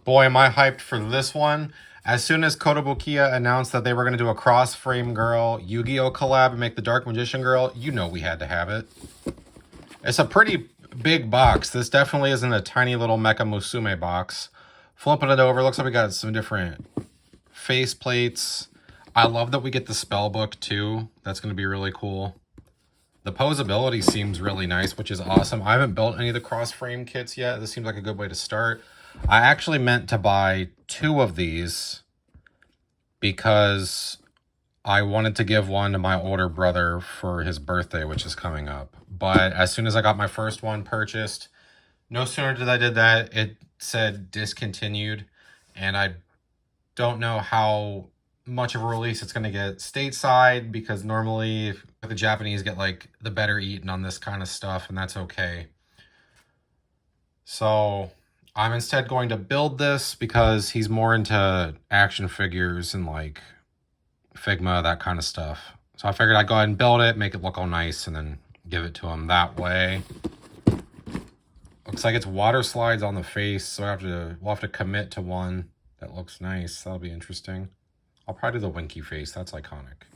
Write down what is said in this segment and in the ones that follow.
Boy, am I hyped for this one. As soon as Kotobukiya announced that they were going to do a cross-frame girl Yu-Gi-Oh collab and make the Dark Magician girl, you know we had to have it. It's a pretty big box. This definitely isn't a tiny little MECHA MUSUME box. Flipping it over, looks like we got some different face plates. I love that we get the spell book too. That's going to be really cool. The posability seems really nice, which is awesome. I haven't built any of the cross frame kits yet. This seems like a good way to start. I actually meant to buy 2 of these because I wanted to give one to my older brother for his birthday, which is coming up. But as soon as I got my first one purchased, no sooner did I did that, it said discontinued. And I don't know how much of a release it's going to get stateside, because normally the Japanese get like the better eaten on this kind of stuff, and that's okay. So I'm instead going to build this because he's more into action figures and like Figma, that kind of stuff. So I figured I'd go ahead and build it, make it look all nice, and then give it to him that way. Looks like it's water slides on the face, so we'll have to commit to one that looks nice. That'll be interesting. I'll probably do the winky face. That's iconic.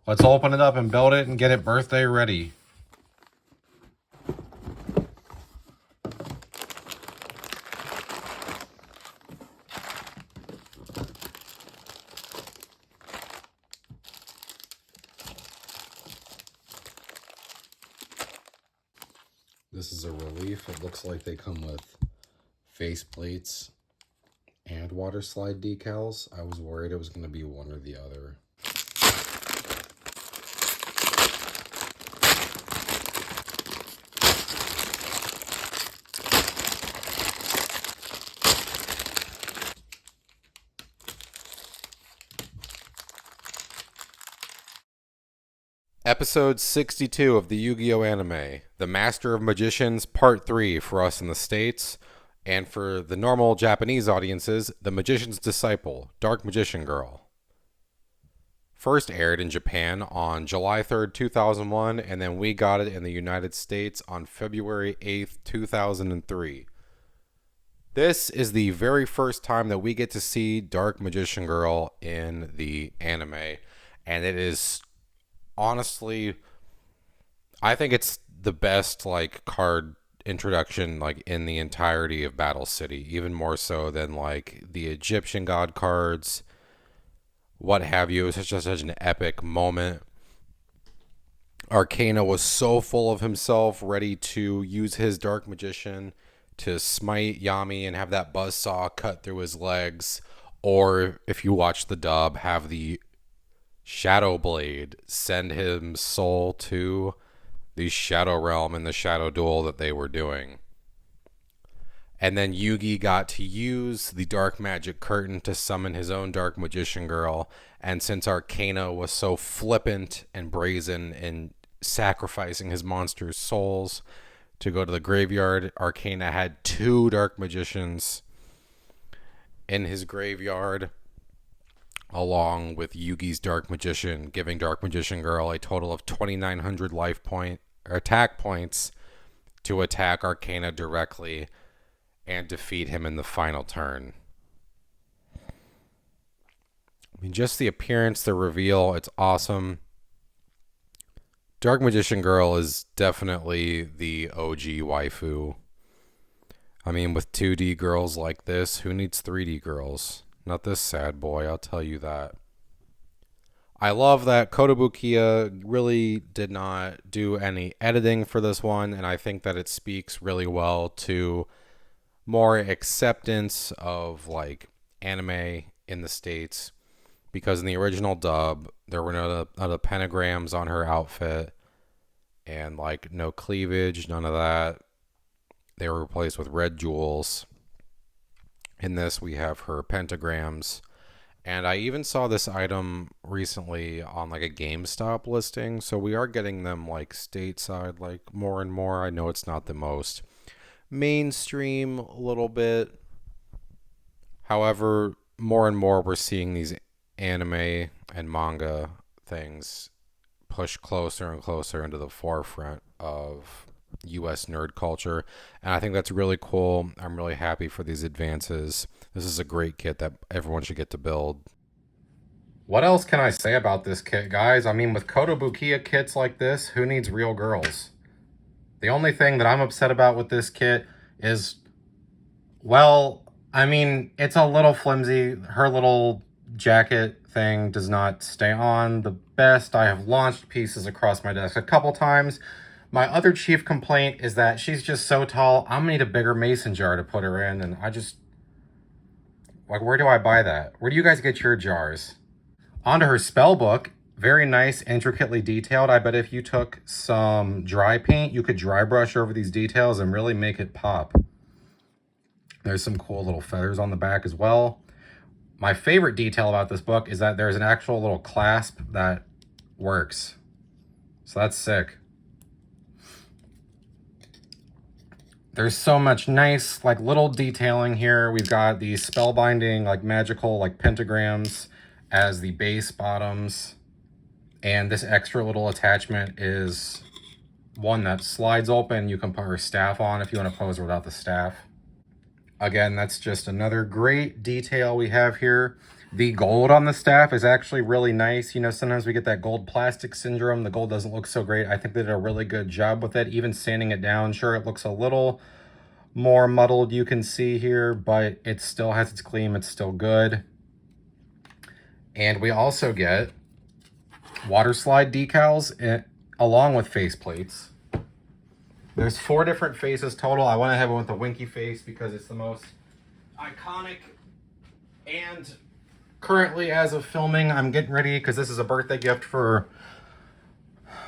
Let's open it up and build it and get it birthday ready. This is a relief. It looks like they come with face plates and water slide decals. I was worried it was going to be one or the other. Episode 62 of the Yu-Gi-Oh! Anime, The Master of Magicians, Part 3 for us in the States, and for the normal Japanese audiences, The Magician's Disciple, Dark Magician Girl. First aired in Japan on July 3rd, 2001, and then we got it in the United States on February 8th, 2003. This is the very first time that we get to see Dark Magician Girl in the anime, and it is honestly, I think it's the best like card introduction like in the entirety of Battle City, even more so than like the Egyptian god cards, what have you. It was such an epic moment. Arcana was so full of himself, ready to use his Dark Magician to smite Yami and have that buzzsaw cut through his legs, or if you watch the dub, have the Shadow Blade send him soul to the Shadow Realm in the Shadow Duel that they were doing. And then Yugi got to use the Dark Magic Curtain to summon his own Dark Magician Girl. And since Arcana was so flippant and brazen in sacrificing his monster's souls to go to the graveyard, Arcana had 2 Dark Magicians in his graveyard, along with Yugi's Dark Magician, giving Dark Magician Girl a total of 2,900 life point or attack points to attack Arcana directly and defeat him in the final turn. I mean, just the appearance, the reveal, it's awesome. Dark Magician Girl is definitely the OG waifu. I mean, with 2D girls like this, who needs 3D girls? Not this sad boy, I'll tell you that. I love that Kotobukiya really did not do any editing for this one, and I think that it speaks really well to more acceptance of like anime in the States, because in the original dub there were none of the pentagrams on her outfit and like no cleavage, none of that. They were replaced with red jewels. In this, we have her pentagrams. And I even saw this item recently on like a GameStop listing. So we are getting them like stateside, like more and more. I know it's not the most mainstream a little bit. However, more and more we're seeing these anime and manga things push closer and closer into the forefront of US nerd culture. And I think that's really cool. I'm really happy for these advances. This is a great kit that everyone should get to build. What else can I say about this kit, guys? I mean, with Kotobukiya kits like this, who needs real girls? The only thing that I'm upset about with this kit is, well, I mean, it's a little flimsy. Her little jacket thing does not stay on the best. I have launched pieces across my desk a couple times. My other chief complaint is that she's just so tall. I'm gonna need a bigger mason jar to put her in, and I just, like, where do I buy that? Where do you guys get your jars? Onto her spell book. Very nice, intricately detailed. I bet if you took some dry paint, you could dry brush over these details and really make it pop. There's some cool little feathers on the back as well. My favorite detail about this book is that there's an actual little clasp that works. So that's sick. There's so much nice, like, little detailing here. We've got these spellbinding, like, magical, like, pentagrams as the base bottoms. And this extra little attachment is one that slides open. You can put her staff on if you want to pose her without the staff. Again, that's just another great detail we have here. The gold on the staff is actually really nice. You know, sometimes we get that gold plastic syndrome. The gold doesn't look so great. I think they did a really good job with it. Even sanding it down, sure, it looks a little more muddled, you can see here, but it still has its gleam. It's still good. And we also get water slide decals along with face plates. There's 4 different faces total. I went ahead with the winky face because it's the most iconic. And currently, as of filming, I'm getting ready because this is a birthday gift for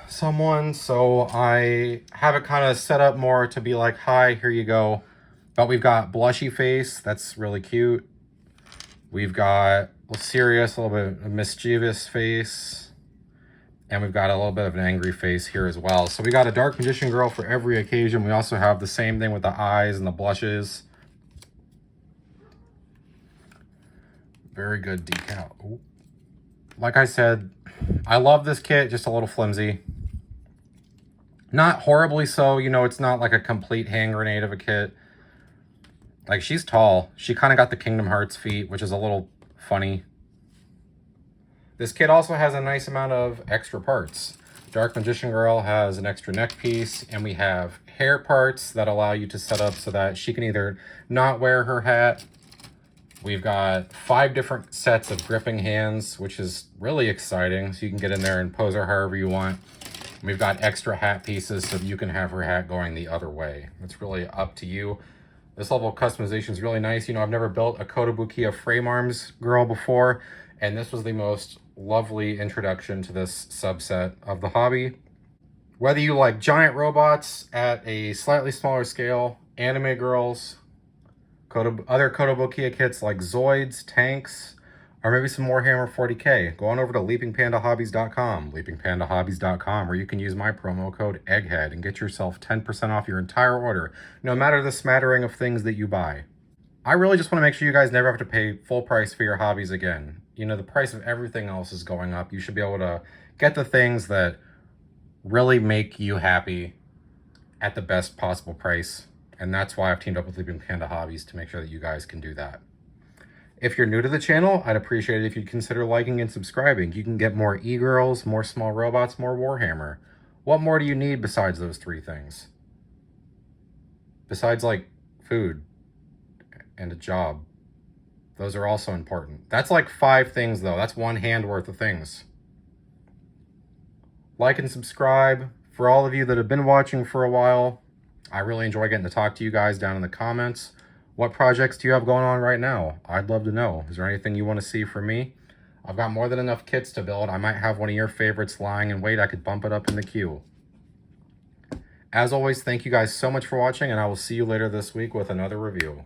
someone. So I have it kind of set up more to be like, hi, here you go. But we've got blushy face. That's really cute. We've got a little serious, a little bit of mischievous face. And we've got a little bit of an angry face here as well. So we got a dark magician girl for every occasion. We also have the same thing with the eyes and the blushes. Very good decal. Ooh. Like I said, I love this kit, just a little flimsy. Not horribly so, you know, it's not like a complete hand grenade of a kit. Like, she's tall. She kind of got the Kingdom Hearts feet, which is a little funny. This kit also has a nice amount of extra parts. Dark Magician Girl has an extra neck piece, and we have hair parts that allow you to set up so that she can either not wear her hat. We've got 5 different sets of gripping hands, which is really exciting, so you can get in there and pose her however you want. We've got extra hat pieces so you can have her hat going the other way. It's really up to you. This level of customization is really nice. You know, I've never built a Kotobukiya frame arms girl before, and this was the most lovely introduction to this subset of the hobby. Whether you like giant robots at a slightly smaller scale, anime girls, other Kotobukiya kits like Zoids, tanks, or maybe some Warhammer 40k, go on over to leapingpandahobbies.com, leapingpandahobbies.com, where you can use my promo code EGGHEAD and get yourself 10% off your entire order, no matter the smattering of things that you buy. I really just want to make sure you guys never have to pay full price for your hobbies again. You know, the price of everything else is going up. You should be able to get the things that really make you happy at the best possible price. And that's why I've teamed up with Leaping Panda Hobbies to make sure that you guys can do that. If you're new to the channel, I'd appreciate it if you'd consider liking and subscribing. You can get more e-girls, more small robots, more Warhammer. What more do you need besides those 3 things? Besides, like, food and a job. Those are also important. That's like 5 things, though. That's one hand worth of things. Like and subscribe. For all of you that have been watching for a while, I really enjoy getting to talk to you guys down in the comments. What projects do you have going on right now? I'd love to know. Is there anything you want to see from me? I've got more than enough kits to build. I might have one of your favorites lying in wait. I could bump it up in the queue. As always, thank you guys so much for watching, and I will see you later this week with another review.